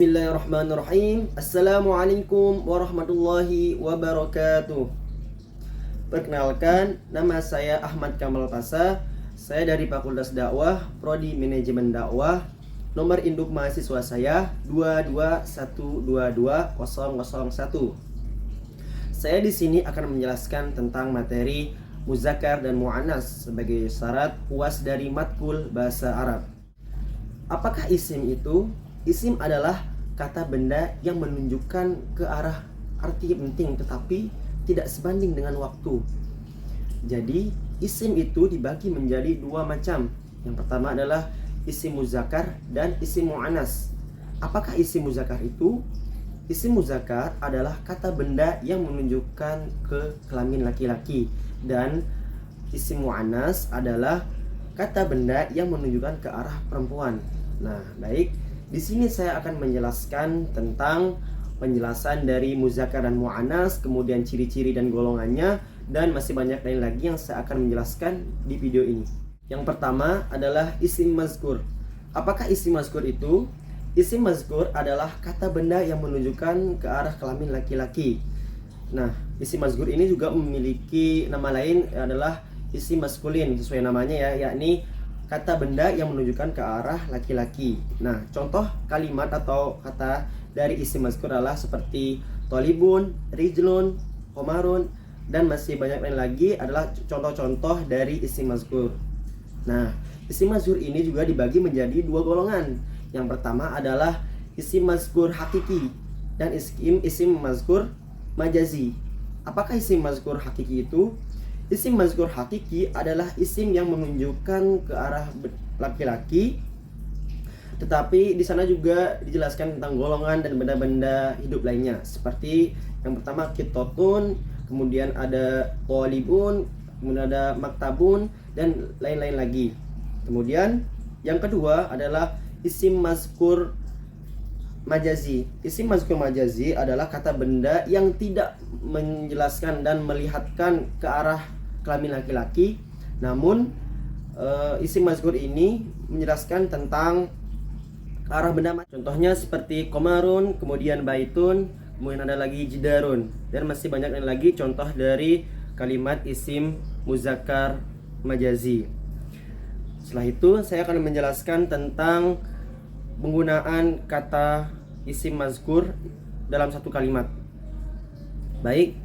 Bismillahirrahmanirrahim. Assalamualaikum warahmatullahi wabarakatuh. Perkenalkan, nama saya Ahmad Kamal Pasa. Saya dari Fakultas Dakwah, Prodi Manajemen Dakwah. Nomor induk mahasiswa saya 221222001. Saya di sini akan menjelaskan tentang materi muzakkar dan muannas sebagai syarat puas dari matkul bahasa Arab. Apakah isim itu? Isim adalah kata benda yang menunjukkan ke arah arti penting tetapi tidak sebanding dengan waktu. Jadi isim itu dibagi menjadi dua macam. Yang pertama adalah isim muzakkar dan isim muannas. Apakah isim muzakkar itu? Isim muzakkar adalah kata benda yang menunjukkan ke kelamin laki-laki, dan isim muannas adalah kata benda yang menunjukkan ke arah perempuan. Nah, baik. Di sini saya akan menjelaskan tentang penjelasan dari muzakkar dan muannas, kemudian ciri-ciri dan golongannya, dan masih banyak lain lagi yang saya akan menjelaskan di video ini. Yang pertama adalah isim mazkur. Apakah isim mazkur itu? Isim mazkur adalah kata benda yang menunjukkan ke arah kelamin laki-laki. Nah, isim mazkur ini juga memiliki nama lain, adalah isim maskulin sesuai namanya ya, yakni kata benda yang menunjukkan ke arah laki-laki. Nah, contoh kalimat atau kata dari isim mazkur adalah seperti tolibun, rijlun, komarun, dan masih banyak lain lagi adalah contoh-contoh dari isim mazkur. Nah, isim mazkur ini juga dibagi menjadi dua golongan. Yang pertama adalah isim mazkur hakiki dan isim mazkur majazi. Apakah isim mazkur hakiki itu? Isim mazkur hakiki adalah isim yang menunjukkan ke arah laki-laki, tetapi di sana juga dijelaskan tentang golongan dan benda-benda hidup lainnya. Seperti yang pertama kitotun, kemudian ada tolibun, kemudian ada maktabun, dan lain-lain lagi. Kemudian yang kedua adalah isim mazkur majazi. Isim mazkur majazi adalah kata benda yang tidak menjelaskan dan melihatkan ke arah kelamin laki-laki, namun isim mazkur ini menjelaskan tentang arah benda. Contohnya seperti komarun, kemudian baitun, kemudian ada lagi jidarun, dan masih banyak lagi contoh dari kalimat isim muzakkar majazi. Setelah itu saya akan menjelaskan tentang penggunaan kata isim mazkur dalam satu kalimat. Baik,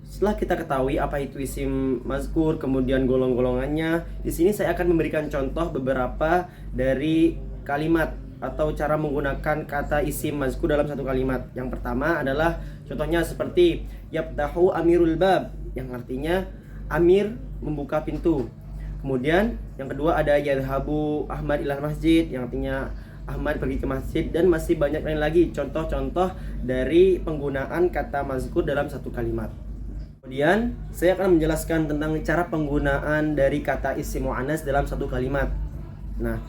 setelah kita ketahui apa itu isim mazkur, kemudian golong-golongannya, di sini saya akan memberikan contoh beberapa dari kalimat atau cara menggunakan kata isim mazkur dalam satu kalimat. Yang pertama adalah contohnya seperti yaftahu amirul bab, yang artinya amir membuka pintu. Kemudian yang kedua ada yadhabu Ahmad ilal masjid, yang artinya Ahmad pergi ke masjid, dan masih banyak lain lagi contoh-contoh dari penggunaan kata mazkur dalam satu kalimat. Kemudian saya akan menjelaskan tentang cara penggunaan dari kata isim muannas dalam satu kalimat. Nah,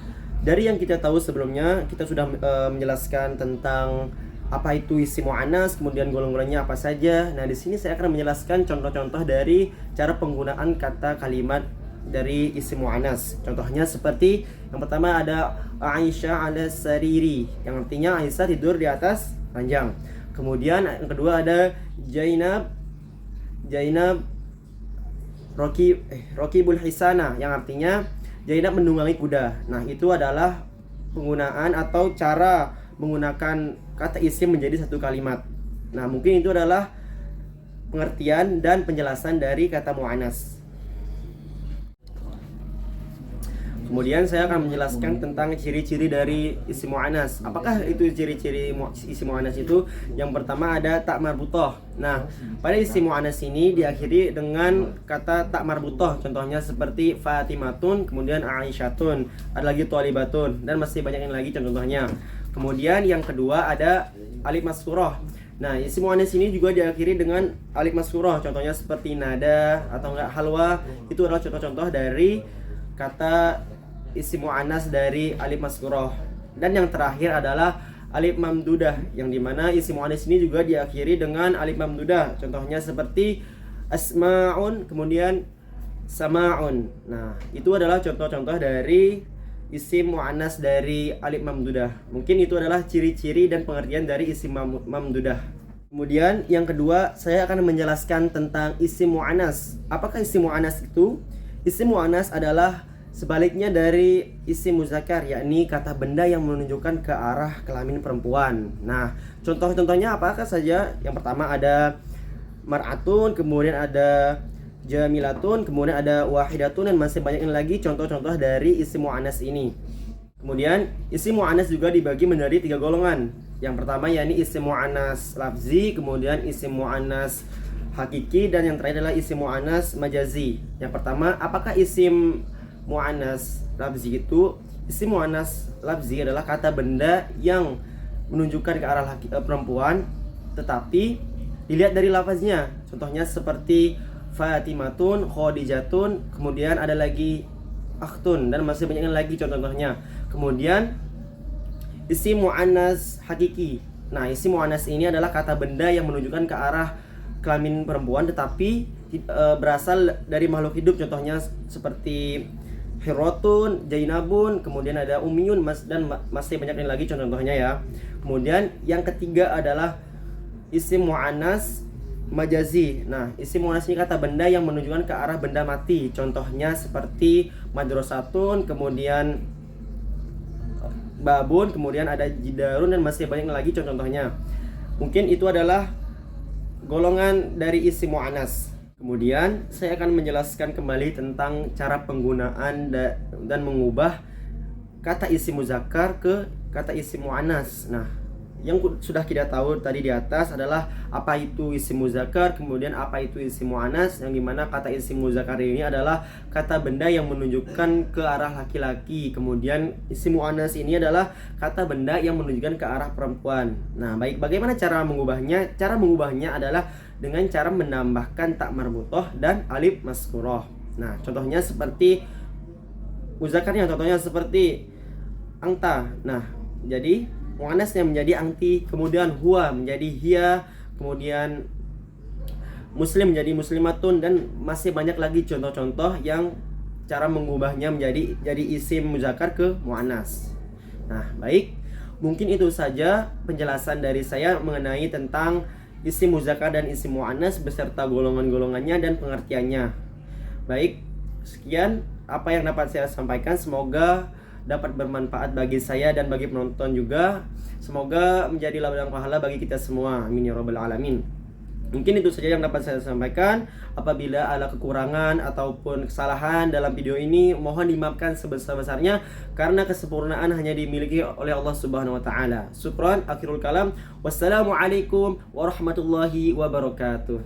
dari yang kita tahu sebelumnya, kita sudah menjelaskan tentang apa itu isim muannas, kemudian golongannya apa saja. Nah, di sini saya akan menjelaskan contoh-contoh dari cara penggunaan kata kalimat dari isim muannas. Contohnya seperti yang pertama ada Aisyah ala sariri, yang artinya Aisyah tidur di atas ranjang. Kemudian yang kedua ada Zainab Rokibul Hisana, yang artinya Zainab menunggangi kuda. Nah, itu adalah penggunaan atau cara menggunakan kata isim menjadi satu kalimat. Nah, mungkin itu adalah pengertian dan penjelasan dari kata muannas. Kemudian saya akan menjelaskan tentang ciri-ciri dari isim muannas. Apakah itu ciri-ciri isim muannas itu? Yang pertama ada tak marbutoh. Nah, pada isim muannas ini diakhiri dengan kata tak marbutoh. Contohnya seperti Fatimatun, kemudian Aisyatun, ada lagi Thalibatun, dan masih banyak yang lagi contohnya. Kemudian yang kedua ada alif maskurah. Nah, isim muannas ini juga diakhiri dengan alif maskurah. Contohnya seperti nada atau enggak halwa. Itu adalah contoh-contoh dari kata isim muannas dari alif maskurah. Dan yang terakhir adalah alif mamdudah, yang dimana isim muannas ini juga diakhiri dengan alif mamdudah. Contohnya seperti asma'un, kemudian sama'un. Nah, itu adalah contoh-contoh dari isim mu'annas dari alif mamdudah. Mungkin itu adalah ciri-ciri dan pengertian dari isim mamdudah. Kemudian yang kedua, saya akan menjelaskan tentang isim mu'annas. Apakah isim mu'annas itu? Isim mu'annas adalah sebaliknya dari isim muzakkar, yakni kata benda yang menunjukkan ke arah kelamin perempuan. Nah, contoh-contohnya apakah saja? Yang pertama ada mar'atun, kemudian ada jamilatun, kemudian ada wahidatun, dan masih banyak lagi contoh-contoh dari isim mu'annas ini. Kemudian isim mu'annas juga dibagi menjadi 3 golongan. Yang pertama yakni isim mu'annas lafzi, kemudian isim mu'annas hakiki, dan yang terakhir adalah isim mu'annas majazi. Yang pertama, apakah isim mu'annas lafzi itu? Isim mu'annas lafzi adalah kata benda yang menunjukkan ke arah perempuan, tetapi dilihat dari lafaznya. Contohnya seperti Fatimatun, Khadijatun, kemudian ada lagi akhtun, dan masih banyak lagi contoh-contohnya. Kemudian isim mu'annas hakiki. Nah, isim mu'annas ini adalah kata benda yang menunjukkan ke arah kelamin perempuan, tetapi berasal dari makhluk hidup. Contohnya seperti Hirotun, Jainabun, kemudian ada Umiyun, dan masih banyak lagi contoh-contohnya ya. Kemudian yang ketiga adalah isim mu'annas majazi. Nah, isim mu'annas ini kata benda yang menunjukkan ke arah benda mati. Contohnya seperti madrasatun, kemudian babun, kemudian ada jidarun, dan masih banyak lagi contoh-contohnya. Mungkin itu adalah golongan dari isim mu'annas. Kemudian saya akan menjelaskan kembali tentang cara penggunaan dan mengubah kata isim muzakkar ke kata isim mu'annas. Nah, yang sudah kita tahu tadi di atas adalah apa itu isim muzakkar, kemudian apa itu isim mu'annas, yang dimana kata isim muzakkar ini adalah kata benda yang menunjukkan ke arah laki-laki, kemudian isim mu'annas ini adalah kata benda yang menunjukkan ke arah perempuan. Nah, bagaimana cara mengubahnya? Cara mengubahnya adalah dengan cara menambahkan tak marbutoh dan alif maskuroh. Nah, contohnya seperti muzakkarnya, contohnya seperti angta. Nah, jadi mu'annasnya menjadi angti, kemudian huwa menjadi hiya, kemudian muslim menjadi muslimatun, dan masih banyak lagi contoh-contoh yang cara mengubahnya jadi isim muzakkar ke mu'annas. Nah, baik, mungkin itu saja penjelasan dari saya mengenai tentang isim muzakkar dan isim mu'annas beserta golongan-golongannya dan pengertiannya. Baik, sekian apa yang dapat saya sampaikan. Semoga dapat bermanfaat bagi saya dan bagi penonton juga. Semoga menjadi ladang pahala bagi kita semua. Amin ya rabbal alamin. Mungkin itu saja yang dapat saya sampaikan. Apabila ada kekurangan ataupun kesalahan dalam video ini, mohon dimaafkan sebesar-besarnya, karena kesempurnaan hanya dimiliki oleh Allah Subhanahu wa taala. Syukran, akhirul kalam. Wassalamualaikum warahmatullahi wabarakatuh.